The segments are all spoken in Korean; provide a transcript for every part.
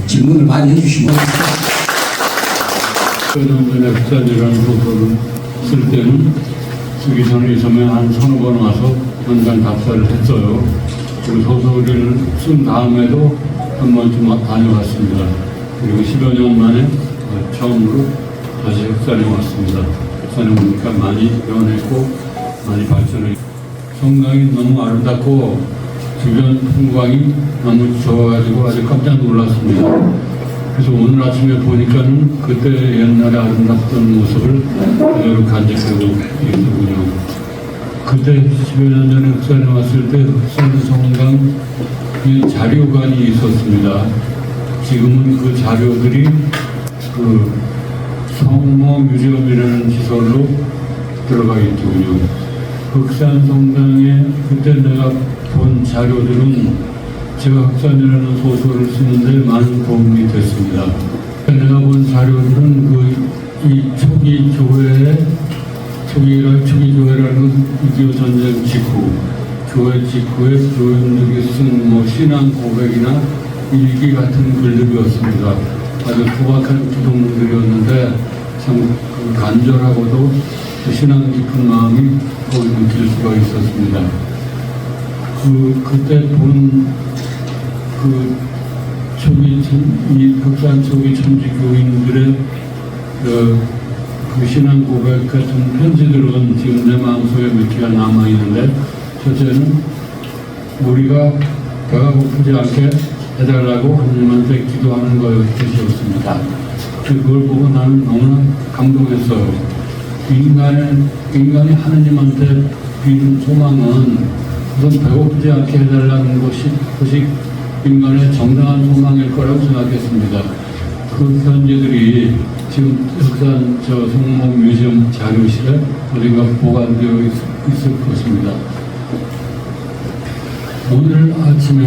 질문을 많이 해주시면. 전에 흑산이라는 소설을 쓸 때는 쓰기 전에 처음에 한 서너 번 와서 현장 답사를 했어요. 그리고 소설을 쓴 다음에도 한 번쯤 다녀왔습니다. 그리고 10여 년 만에 처음으로 다시 흑산에 왔습니다. 흑산에 오니까 많이 변했고 많이 발전했고 성당이 너무 아름답고 주변 풍광이 너무 좋아가지고 아주 깜짝 놀랐습니다. 그래서 오늘 아침에 보니까는 그때 옛날에 아름답던 모습을 그대로 간직하고 있더군요. 그때 10여 년 전에 흑산에 왔을 때 흑산 성당 자료관이 있었습니다. 지금은 그 자료들이 그 성모 뮤지엄이라는 시설로 들어가 있더군요. 흑산 성당에 그때 내가 본 자료들은 제가 흑산이라는 소설을 쓰는데 많은 도움이 됐습니다. 내가 본 자료들은 이 초기 교회라는 6.25 전쟁 직후, 교회 직후에 교인들이 쓴 신앙 고백이나 일기 같은 글들이었습니다. 아주 소박한 기독문들이었는데 참 간절하고도 신앙 깊은 마음이 느낄 수가 있었습니다. 그때 본 이 흑산 초기 천지 교인들의 그 신앙 고백 같은 편지들은 지금 내 마음속에 몇 개가 남아있는데, 첫째는 우리가 배가 고프지 않게 해달라고 하나님한테 기도하는 것이었습니다. 그걸 보고 나는 너무나 감동했어요. 인간이 하나님한테 비는 소망은 우선 배고프지 않게 해달라는 것이 인간의 정당한 소망일 거라고 생각했습니다. 그 편지들이 지금 흑산 성모 뮤지엄 자료실에 어딘가 보관되어 있을 것입니다. 오늘 아침에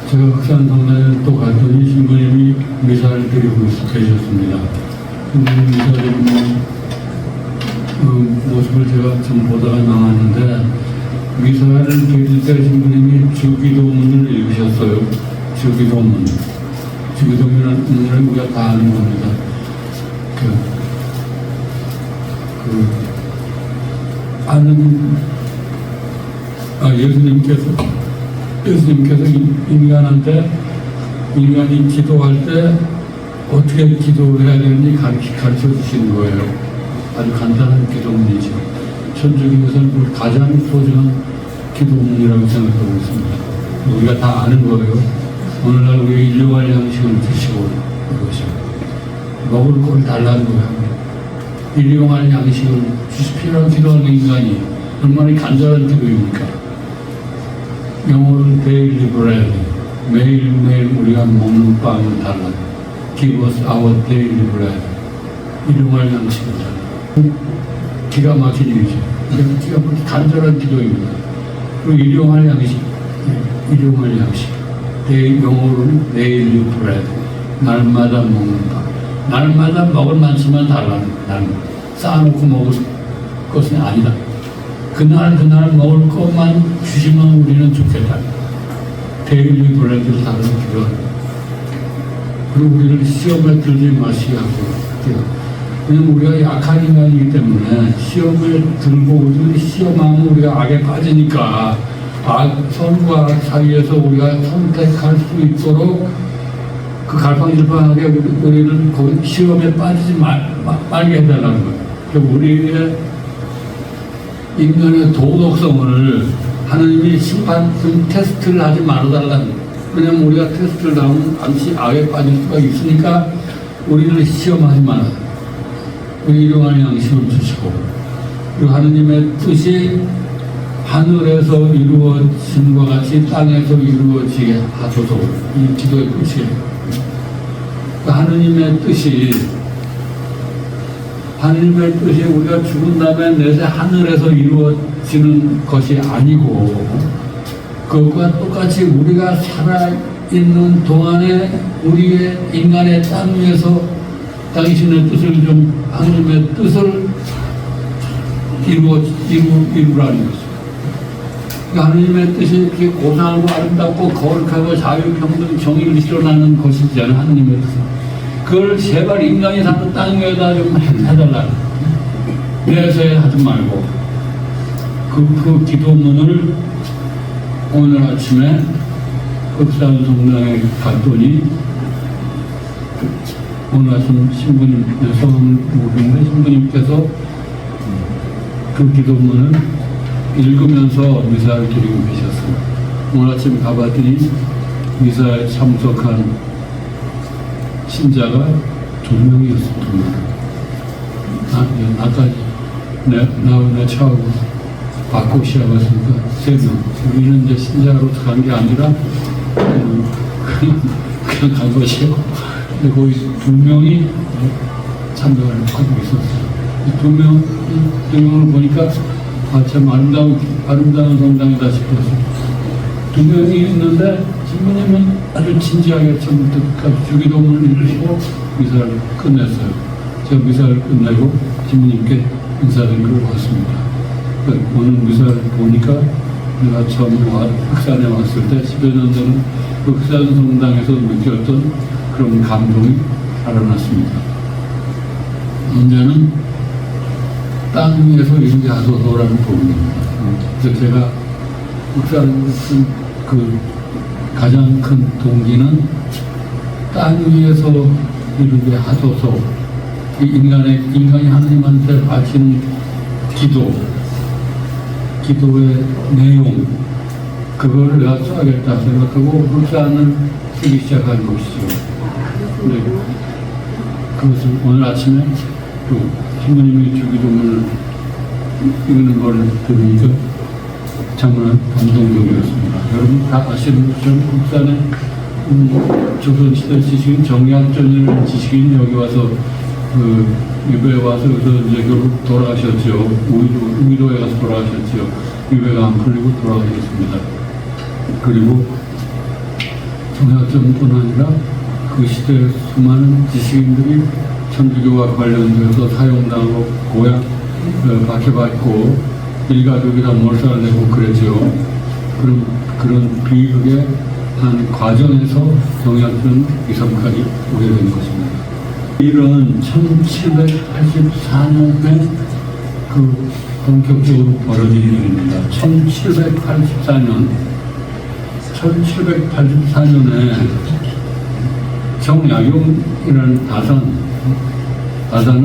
제가 흑산 성당에 또 갔더니 신부님이 미사를 드리고 계셨습니다. 미사 드리는 모습을 제가 좀 보다가 나왔는데, 미사를 드릴 때 신부님이 주기도문을 읽으셨어요. 주기도문. 주기도문은 우리가 다 아는 겁니다. 예수님께서 인간이 기도할 때 어떻게 기도를 해야 되는지 가르쳐 주시는 거예요. 아주 간단한 기도문이죠. 천주교에서는 가장 소중한 기도문이라고 생각하고 있습니다. 우리가 다 아는 거예요. 오늘날 우리 일용할 양식을 드시고 그것이요. 먹을 걸 달라는 거예요. 일용할 양식을 주십시오라고 기도하는 인간이 얼마나 간절한 기도입니까? 영어로는 daily bread, 매일매일 우리가 먹는 빵을 달라. Give us our daily bread. 일용할 양식을 달라. 기가 막힌 일이죠. 기가 막힌 간절한 기도입니다. 그리고 일용할 양식. 영어로는 daily bread. 날마다 먹는 빵. 날마다 먹을 만큼만 달라는 거예요. 쌓아놓고 먹을 것은 아니다. 그날 먹을 것만 주시면 우리는 좋겠다. 데일리 브레드를 다루는 필요합니다. 그리고 우리를 시험에 들지 마시게 하고. 왜냐면 우리가 약한 인간이기 때문에 시험을 들고 시험하면 우리가 악에 빠지니까 선과 악 사이에서 우리가 선택할 수 있도록 그 갈팡질팡하게 우리를 거기 시험에 빠지지 말게 해달라는 거예요. 우리의 인간의 도덕성을 하나님이 테스트를 하지 말아달라는 거예요. 왜냐하면 우리가 테스트를 하면 잠시 악에 빠질 수가 있으니까 우리를 시험하지 마라. 우리 일용할 양식을 주시고, 그리고 하나님의 뜻이 하늘에서 이루어진 것 같이 땅에서 이루어지게 하소서. 이 기도의 뜻이에요. 하나님의 뜻이 우리가 죽은 다음에 내세 하늘에서 이루어지는 것이 아니고, 그것과 똑같이 우리가 살아있는 동안에 우리의 인간의 땅 위에서 당신의 뜻을 하나님의 뜻을 이루라는 거죠. 하나님의 뜻이 이렇게 고상하고 아름답고 거룩하고 자유평등 정의를 실현하는 것이잖아요. 하나님의 뜻은. 그걸 제발 인간이 사는 땅 위에다 좀 해달라. 내세에 하지 말고 그 기도문을 오늘 아침에 흑산 성당에 갔더니 오늘 아침 신부님 성함을 모르는데 신부님께서 그 기도문을 읽으면서 미사를 드리고 계셨어요. 오늘 아침 가봤더니 미사에 참석한 신자가 2명이었습니다. 아까 내 차하고 바꿔 시작했으니까 3명. 우리는 이제 신자로 간 게 아니라 그냥 간 것이요. 근데 거기 2명이 참석을 하고 있었어요. 2명을 보니까 참 아름다운 성당이다 싶었어요. 2명이 있는데 신부님은 아주 진지하게 처음부터 끝까지 주기도문을 읽으시고 미사를 끝냈어요. 제가 미사를 끝내고 신부님께 인사드리러 왔습니다. 오늘 미사를 보니까 내가 처음 흑산에 왔을 때 10여 년 전 흑산 성당에서 느꼈던 그런 감동이 살아났습니다. 문제는 땅 위에서 이렇게 하소서라는 부분입니다. 그래서 제가 흑산을 쓴 그 가장 큰 동기는 땅 위에서 이렇게 하소서, 인간이 하나님한테 바치는 기도의 내용, 그거를 내가 써야겠다 생각하고 흑산을 쓰기 시작한 것이죠. 근데 그것을 오늘 아침에 또 신부님이 주기도문을 읽는 걸 들으니까 정말 감동적이었습니다. 여러분 다 아시는 것처럼 흑산에 조선시대 지식인 정약전이라는 지식인이 여기 와서 유배에 와서 여기서 이제 결국 돌아가셨죠. 우이도에 가서 돌아가셨죠. 유배가 안 풀리고 돌아가셨습니다. 그리고 정약전뿐 아니라 그 시대에 수많은 지식인들이 천주교와 관련되어서 사형당하고 박해받고 일가족이다 몰살되고 그랬죠. 그런 비극의 한 과정에서 정약전 이성까지 오게 된 것입니다. 이런 1784년에 그 본격적으로 벌어진 일입니다. 1784년에 정약용이라는 다산은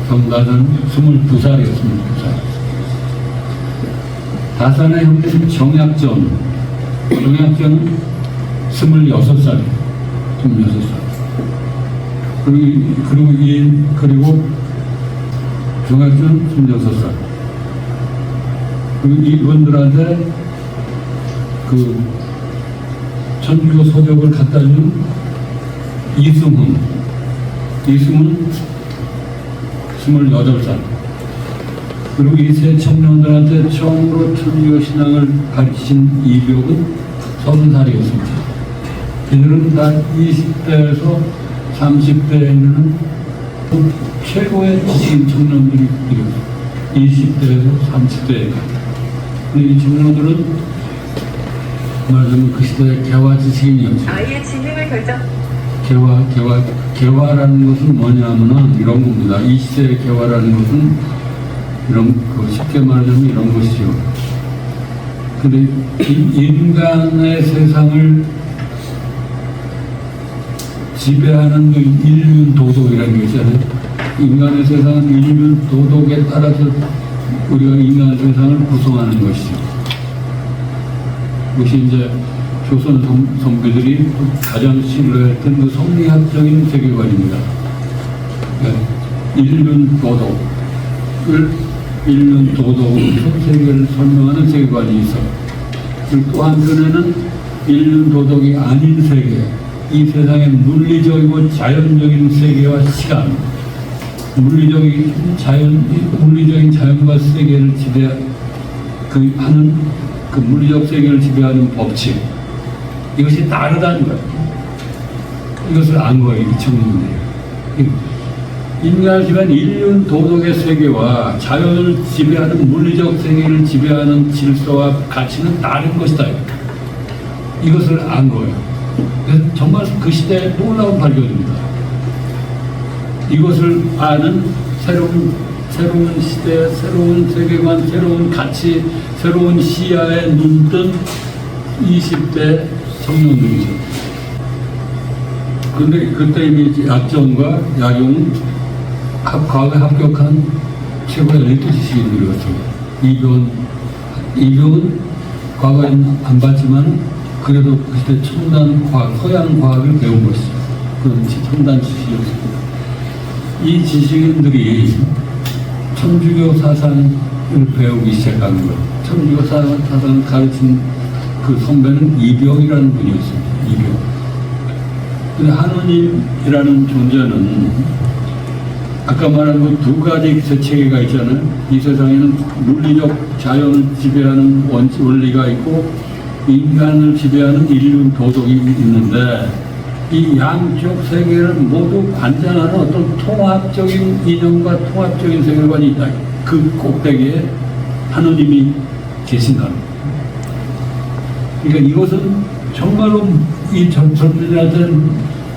정다산 22살이었습니다. 다산의 형님 정약전은 26살. 그리고 정약전 26살. 그리고 이분들한테 그 천주교 서적을 갖다 준 이승훈 28살. 그리고 이 세 청년들한테 처음으로 천주교 신앙을 가르치신 이벽은 30살이었습니다. 이들은 다 20대에서 30대에는 최고의 지식인 청년들이 20대에서 30대. 근데 이 청년들은 말하자면 그 시대의 개화 지식인이었죠. 아이의 진흥을 결정. 개화라는 것은 뭐냐면은 이런 겁니다. 이 시대의 개화라는 것은 쉽게 말하자면 이런 것이죠. 근데 인간의 세상을 지배하는 그 인륜 도덕이라는 게 있잖아요. 인간의 세상은 인륜 도덕에 따라서 우리가 인간 세상을 구성하는 것이죠. 그것이 이제 조선 선비들이 가장 신뢰했던 그 성리학적인 세계관입니다. 인륜 도덕으로 세계를 설명하는 세계관이 있어. 그리고 또 한편에는 인륜 도덕이 아닌 세계, 이 세상의 물리적이고 자연적인 세계와 시간, 물리적인 자연과 세계를 하는 그 물리적 세계를 지배하는 법칙, 이것이 다르다는 거예요. 이것을 안 거예요, 이 청년들이. 인간을 지배한 인륜 도덕의 세계와 자연을 지배하는 물리적 세계를 지배하는 질서와 가치는 다른 것이다. 이것을 안 거예요. 그래서 정말 그 시대에 놀라운 발견입니다. 이것을 아는 새로운 시대, 새로운 세계관, 새로운 가치, 새로운 시야에 눈뜬 20대 청년들이죠. 근데 그때 이미 약전과 약용은 과거에 합격한 최고의 엘리트 지식인들이었어요. 이병은 과거에는 안 봤지만 그래도 그때 첨단 과학, 서양 과학을 배운 것이죠. 그런 첨단 지식이었습니다. 이 지식인들이 천주교 사상을 배우기 시작한 거예요. 천주교 사상을 가르친 그 선배는 이병이라는 분이었습니다. 이병. 근데 하느님이라는 존재는 아까 말한 그 두 가지 세체계가 있잖아요. 이 세상에는 물리적 자연을 지배하는 원리가 있고 인간을 지배하는 인륜 도덕이 있는데 이 양쪽 세계를 모두 관장하는 어떤 통합적인 이념과 통합적인 세계관이 있다. 그 꼭대기에 하느님이 계신다. 그러니까 이것은 정말로 이 젊은이들한테는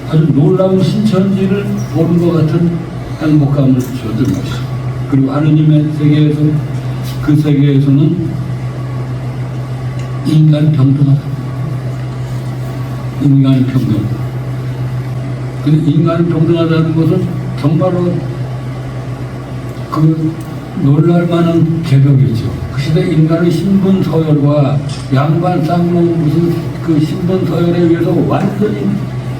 아주 놀라운 신천지를 보는 것 같은 행복감을 주었던 것이죠. 그리고 하느님의 세계에서 그 세계에서는 인간 평등하다. 인간 평등. 근데 인간 평등하다는 것은 정말로 그 놀랄만한 개벽이죠. 그 시대 인간의 신분 서열과 양반 쌍놈 무슨 그 신분 서열에 의해서 완전히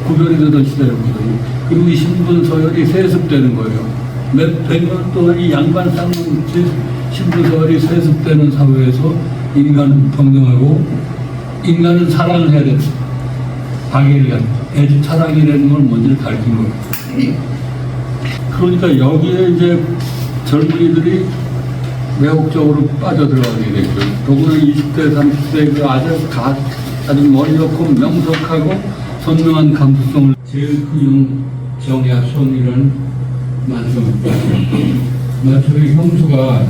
구별이 되던 시대였거든요. 그리고 이 신분 서열이 세습되는 거예요. 몇 백 년 동안 이 양반 쌍놈 신분 서열이 세습되는 사회에서 인간은 평등하고 인간은 사랑을 해야 된다. 방해를 애주 사랑이라는 걸 먼저 가르친 거예요. 그러니까 여기에 이제 젊은이들이 매혹적으로 빠져들어가게 되죠. 더구나 20대, 30대 그 아주 머리 좋고 명석하고 선명한 감수성을 제일 큰 정약손이라는 만성입니다. 저희 형수가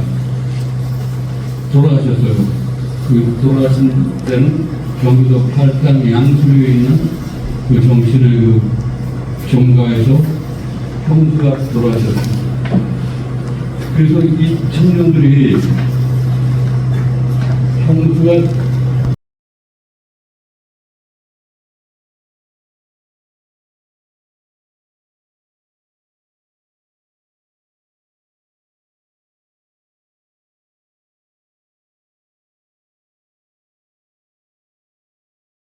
돌아가셨어요. 그 돌아가신 때는 경기도 팔당 양수리에 있는 그 정신의 그 종가에서 형수가 돌아가셨습니다. 그래서 이 청년들이 형수가